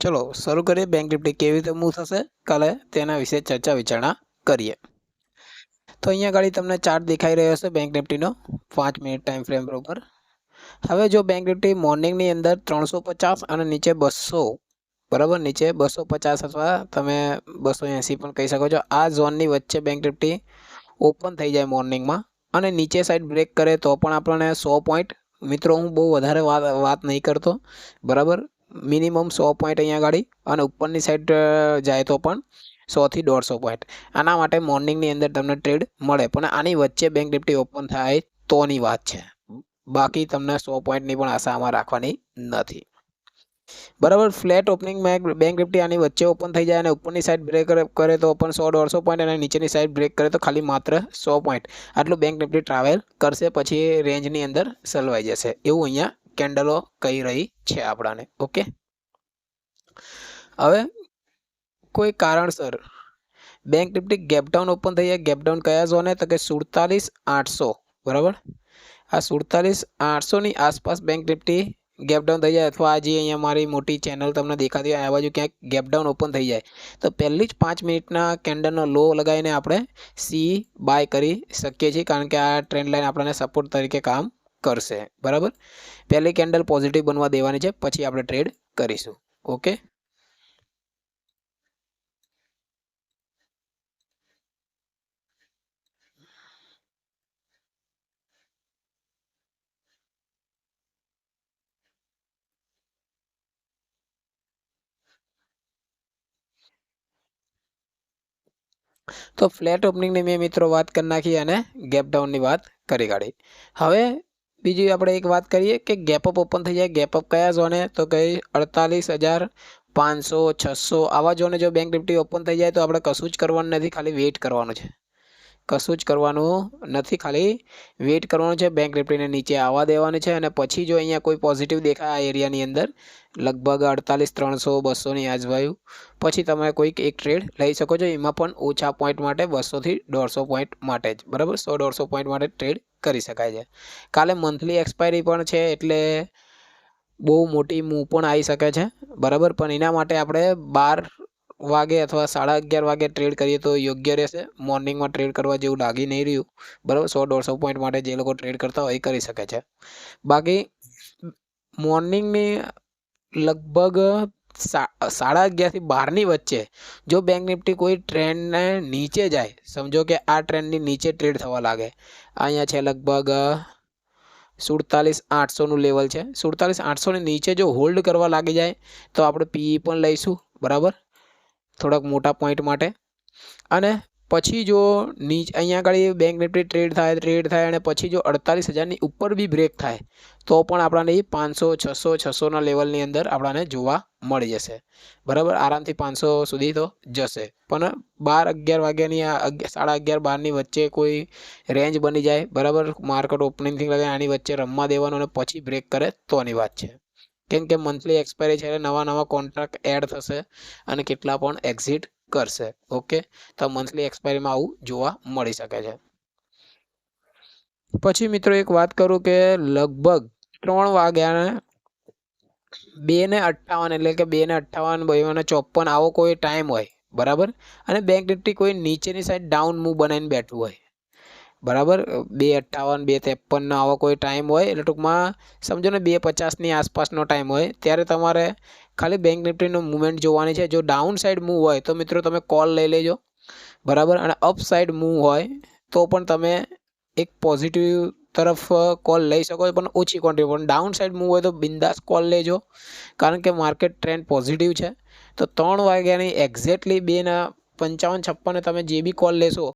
ચલો શરૂ કરીએ બેંક નિફ્ટી કેવી રીતે મૂવ થશે કાલે તેના વિશે ચર્ચા વિચારણા કરીએ। તો અહીંયા આગળ તમને ચાર્ટ દેખાઈ રહ્યો હશે બેંક નિફ્ટીનો 5 મિનિટ ટાઈમ ફ્રેમ પર। હવે જો બેંક નિફ્ટી મોર્નિંગની અંદર 350 અને નીચે 200 બરાબર, નીચે 250 અથવા તમે 280 પણ કહી શકો છો, આ ઝોનની વચ્ચે બેંક નિફ્ટી ઓપન થઈ જાય મોર્નિંગમાં અને નીચે સાઈડ બ્રેક કરે તો પણ આપણને 100 પોઈન્ટ, મિત્રો હું બહુ વધારે વાત નહીં કરતો, બરાબર, મિનિમમ 100 પોઈન્ટ અહીંયા આગળ અને ઉપરની સાઈડ જાય તો પણ 100 થી 150 પોઈન્ટ આના માટે મોર્નિંગની અંદર તમને ટ્રેડ મળે, પણ આની વચ્ચે બેંક નિફ્ટી ઓપન થાય તોની વાત છે, બાકી તમને 100 પોઈન્ટની પણ આશા આમાં રાખવાની નથી, બરાબર। ફ્લેટ ઓપનિંગ બેંક નિફ્ટી આની વચ્ચે ઓપન થઈ જાય અને ઉપરની સાઈડ બ્રેક કરે તો પણ 100-150 પોઈન્ટ અને નીચેની સાઈડ બ્રેક કરે તો ખાલી માત્ર 100 પોઈન્ટ આટલું બેંક નિફ્ટી ટ્રાવેલ કરશે, પછી રેન્જની અંદર સલવાઈ જશે, એવું અહીંયા કેન્ડલો કહી રહી છે આપણાને। ઓકે, હવે કોઈ કારણસર bank Nifty gap down open થઈ જાય, ગેપ ડાઉન કયા ઝોને તો કે 47,800, બરાબર, આ 47,800 ની આસપાસ બેંક નિફ્ટી ગેપ ડાઉન થઈ જાય અથવા આજે અહીંયા મારી મોટી ચેનલ તમને દેખાતી હોય આ બાજુ ક્યાંક ગેપ ડાઉન ઓપન થઈ જાય તો પહેલી જ 5 મિનિટના કેન્ડલનો લો લગાવીને આપણે સી બાય કરી શકીએ છીએ, કારણ કે આ ટ્રેન્ડ લાઈન આપણને સપોર્ટ તરીકે કામ કરશે, બરાબર। પહેલી કેન્ડલ પોઝિટિવ બનવા દેવાની છે, પછી આપણે ટ્રેડ કરીશું। ઓકે, તો ફ્લેટ ઓપનિંગની મેં મિત્રો વાત કરી નાખી અને ગેપ ડાઉનની વાત કરી કાઢી। હવે બીજી આપણે એક વાત કરીએ કે ગેપ અપ ઓપન થઈ જાય, ગેપ અપ કયા ઝોને તો કે 48,500 600 આવા ઝોને જો બેંક નિફ્ટી ઓપન થઈ જાય તો આપણે કશું જ કરવાનું નથી, ખાલી વેઇટ કરવાનું છે, કશું જ કરવાનું નથી, ખાલી વેઇટ કરવાનું છે, બેંક નિફ્ટીને નીચે આવવા દેવાની છે અને પછી જો અહીંયા કોઈ પોઝિટિવ દેખાય આ એરિયાની અંદર લગભગ 48,300 200ની આજુબાજુ પછી તમે કોઈક એક ટ્રેડ લઈ શકો છો, એમાં પણ ઓછા પોઈન્ટ માટે 200 થી 150 પોઈન્ટ માટે જ, બરાબર, 100-150 પોઈન્ટ માટે ટ્રેડ કરી શકાય છે। કાલે મંથલી એક્સપાયરી પણ છે એટલે બહુ મોટી મૂવ પણ આવી શકે છે, બરાબર, પણ એના માટે આપણે 12 વાગે અથવા 11:30 વાગે ટ્રેડ કરીએ તો યોગ્ય રહેશે, મોર્નિંગમાં ટ્રેડ કરવા જેવું લાગી નહીં રહ્યું, બરાબર, 100-150 પોઈન્ટ માટે જે લોકો ટ્રેડ કરતા હોય એ કરી શકે છે, બાકી મોર્નિંગની લગભગ 11:30 થી 12ની વચ્ચે જો બેંક નિફ્ટી કોઈ ટ્રેન્ડને નીચે જાય, સમજો કે આ ટ્રેન્ડની નીચે ટ્રેડ થવા લાગે, અહીંયા છે લગભગ 47,800નું લેવલ છે, 47,800ની નીચે જો હોલ્ડ કરવા લાગી જાય તો આપણે પીઈ પણ લઈશું, બરાબર, થોડાક મોટા પોઈન્ટ માટે, અને પછી જો અહીંયા આગળ બેંક નિફ્ટી ટ્રેડ થાય અને પછી જો 48,000ની ઉપર બી બ્રેક થાય તો પણ આપણને 500 600 લેવલની અંદર આપણને જોવા મળી જશે, બરાબર, આરામથી 500 સુધી તો જશે, પણ 12-11 વાગ્યાની 11:30 12ની વચ્ચે કોઈ રેન્જ બની જાય, બરાબર, માર્કેટ ઓપનિંગથી લગાવી આની વચ્ચે રમવા દેવાનું અને પછી બ્રેક કરે તોની વાત છે, કેમ કે મંથલી એક્સપાયરી છે, નવા કોન્ટ્રાક્ટ એડ થશે અને કેટલા પણ એક્ઝિટ કરશે। ઓકે, તો મંથલી એક્સપાયરીમાં આવું જોવા મળી શકે છે। પછી મિત્રો એક વાત કરું કે લગભગ 3 વાગ્યાને 2:58 એટલે કે 2:58 2:54 આવો કોઈ ટાઈમ હોય, બરાબર, અને બેંક નિફ્ટી કોઈ નીચેની સાઈડ ડાઉન મૂવ બનાવીને બેઠું હોય, બરાબર, 2:58 2:53 આવો કોઈ ટાઈમ હોય એટલે ટૂંકમાં સમજો ને 2:50ની આસપાસનો ટાઈમ હોય ત્યારે તમારે ખાલી બેંક નિફ્ટીનો મૂવમેન્ટ જોવાની છે। જો ડાઉન સાઈડ મૂવ હોય તો મિત્રો તમે કોલ લઈ લેજો, બરાબર, અને અપ સાઈડ મૂવ હોય તો પણ તમે એક પોઝિટિવ તરફ કોલ લઈ શકો છો, પણ ઓછી ક્વોન્ટિટી, પણ ડાઉન સાઈડ મૂવ હોય તો બિંદાસ કોલ લેજો, કારણ કે માર્કેટ ટ્રેન્ડ પોઝિટિવ છે। તો 3 વાગ્યાની એક્ઝેક્ટલી 2:55 56 તમે જે બી કોલ લેશો